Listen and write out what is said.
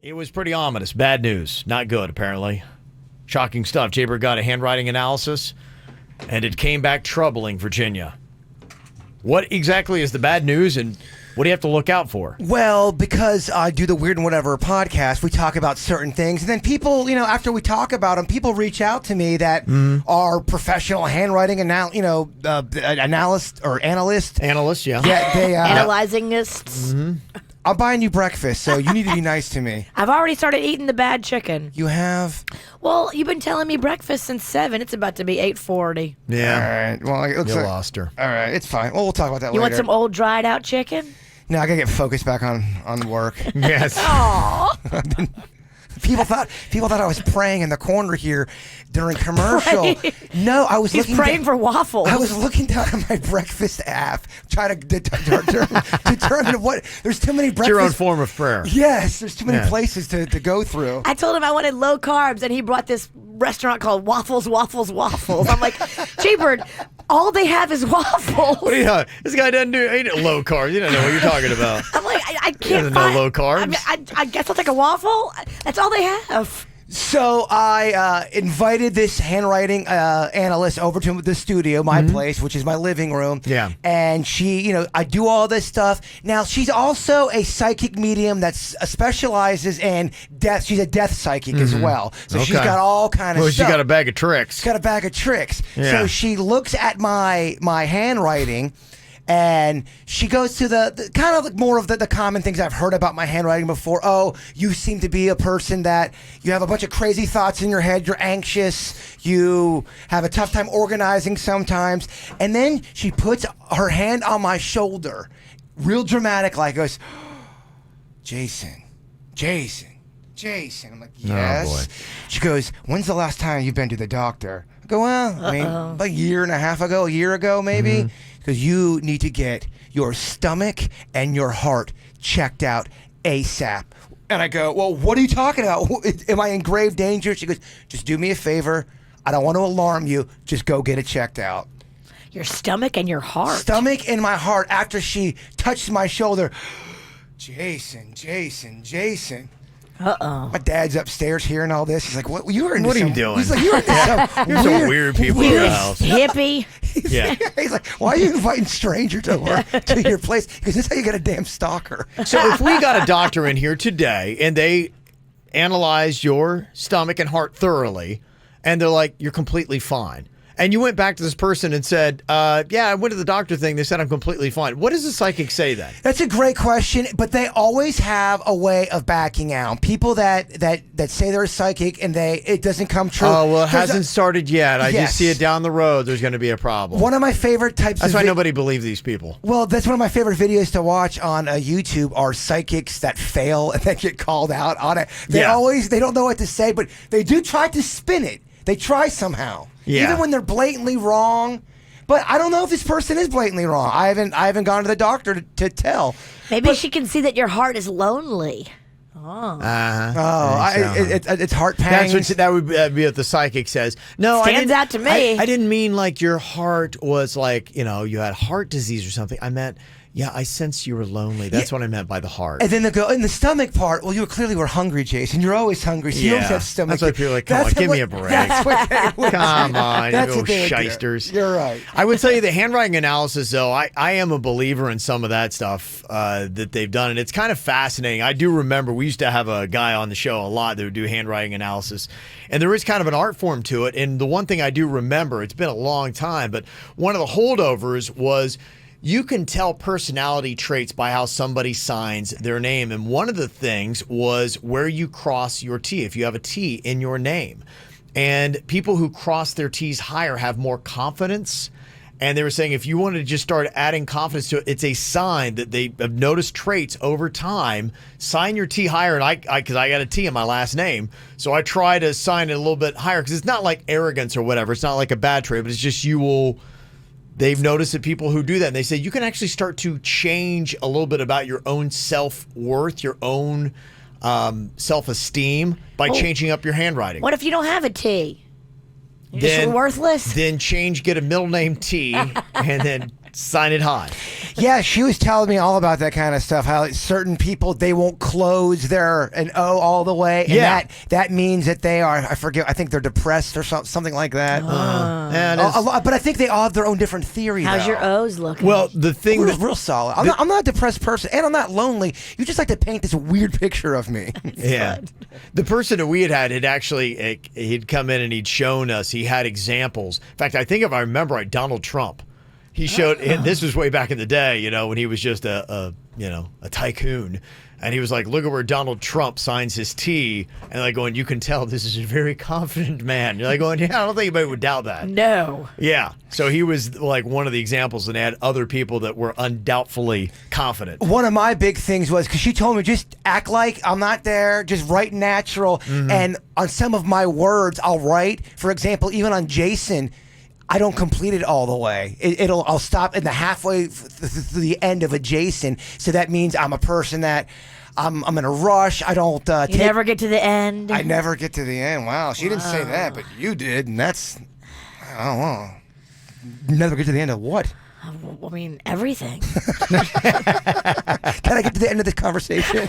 It was pretty ominous. Bad news. Not good, apparently. Shocking stuff. Jbird got a handwriting analysis, and it came back troubling Virginia. What exactly is the bad news, and what do you have to look out for? Well, because I do the Weird and Whatever podcast, we talk about certain things. And then people, after we talk about them, people reach out to me that are professional handwriting analysts. Analysts, yeah. Yeah, they, Analyzingists. I'm buying you breakfast, so you need to be nice to me. I've already started eating the bad chicken. You have? Well, you've been telling me breakfast since 7. It's about to be 8:40. Yeah. All right. Well, it looks You like, lost her. All right, it's fine. Well, we'll talk about that You later. want some old dried out chicken? No, I gotta get focused back on work. Yes. Aw. People thought I was praying in the corner here during commercial. No, I was He's looking praying for waffles. I was looking down at my breakfast app, trying to determine what. There's too many breakfast. It's your own form of prayer. Yes, there's too many places to go through. I told him I wanted low carbs, and he brought this restaurant called Waffles. I'm like, Jbird, all they have is waffles. What do you know? This guy doesn't do ain't low carbs. You don't know what you're talking about. I'm like, I He can't doesn't find know low carbs. I mean, I guess I'll take a waffle. That's all they have. So I invited this handwriting analyst over to the studio, my place, which is my living room. Yeah. And she, I do all this stuff. Now, she's also a psychic medium that specializes in death. She's a death psychic as well. So she's got all kind of stuff. She's got a bag of tricks. She's got a bag of tricks. Yeah. So she looks at my handwriting. And she goes to the kind of more of the common things I've heard about my handwriting before. Oh, you seem to be a person that you have a bunch of crazy thoughts in your head. You're anxious. You have a tough time organizing sometimes. And then she puts her hand on my shoulder, real dramatic, like goes, Jason. I'm like, yes. Oh, boy. She goes, when's the last time you've been to the doctor? I go, well, I mean, about a year and a half ago, a year ago, maybe. Because you need to get your stomach and your heart checked out ASAP. And I go, well, what are you talking about? Am I in grave danger? She goes, just do me a favor. I don't want to alarm you. Just go get it checked out. Your stomach and your heart. Stomach and my heart after she touched my shoulder. Jason. Uh-oh. My dad's upstairs hearing all this. He's like, "What? You were into What are you some-" doing? He's like, "You were into some There's some weird people in You the house. hippie. Yeah. He's like, "Why are you inviting strangers over to your place? Because this is how you get a damn stalker." So if we got a doctor in here today and they analyzed your stomach and heart thoroughly, and they're like, you're completely fine, and you went back to this person and said, yeah, I went to the doctor thing, they said I'm completely fine. What does the psychic say then? That's a great question, but they always have a way of backing out. People that say they're psychic and it doesn't come true. Oh, well, it There's hasn't started yet. I Yes. just see it down the road. There's going to be a problem. one of my favorite types That's of why nobody believes these people. Well, that's one of my favorite videos to watch on YouTube are psychics that fail and then get called out on it. They don't know what to say, but they do try to spin it. They try somehow. Yeah. Even when they're blatantly wrong. But I don't know if this person is blatantly wrong. I haven't gone to the doctor to tell. Maybe she can see that your heart is lonely. It's heart pangs. That would be what the psychic says. No, Stands out to me. I didn't mean like your heart was like, you had heart disease or something. I meant, yeah, I sensed you were lonely. That's what I meant by the heart. And then they go in the stomach part. Well, you clearly were hungry, Jason. You're always hungry, so you always have stomach. That's why people are like, come on, give me a break. That's what they would Come do. on, That's you what they would do. shysters. You're right. I would tell you the handwriting analysis, though, I am a believer in some of that stuff that they've done, and it's kind of fascinating. I do remember we used to have a guy on the show a lot that would do handwriting analysis, and there is kind of an art form to it. And the one thing I do remember, it's been a long time, but one of the holdovers was you can tell personality traits by how somebody signs their name. And one of the things was where you cross your T, if you have a T in your name. And people who cross their T's higher have more confidence. And they were saying if you wanted to just start adding confidence to it, it's a sign that they have noticed traits over time. Sign your T higher. And because I got a T in my last name, so I try to sign it a little bit higher because it's not like arrogance or whatever. It's not like a bad trait, but it's just they've noticed that people who do that, and they say you can actually start to change a little bit about your own self-worth, your own self-esteem by changing up your handwriting. What if you don't have a T? You're just worthless? Then get a middle name T and then Sign it high. Yeah, she was telling me all about that kind of stuff. How certain people, they won't close an O all the way, and Yeah. that means that they are. I forget. I think they're depressed or something like that. Yeah, it is. But I think they all have their own different theory. How's though. your O's looking? Well, the thing Real, that real solid. I'm not a depressed person, and I'm not lonely. You just like to paint this weird picture of me. yeah, the person that we had actually he'd come in and he'd shown us. He had examples. In fact, I think if I remember right, Donald Trump. He showed, and this was way back in the day, you know, when he was just a tycoon. And he was like, look at where Donald Trump signs his T. And like going, you can tell this is a very confident man. You're like going, yeah, I don't think anybody would doubt that. no. Yeah. So he was like one of the examples, and they had other people that were undoubtedly confident. One of my big things was because she told me just act like I'm not there, just write natural. Mm-hmm. And on some of my words, I'll write. For example, even on Jason, I don't complete it all the way. I'll stop in the halfway through the end of a Jason. So that means I'm a person that I'm in a rush. I don't. You never get to the end. I never get to the end. Wow, she didn't say that, but you did, and that's. I don't know. Never get to the end of what? I mean, everything. Can I get to the end of this conversation?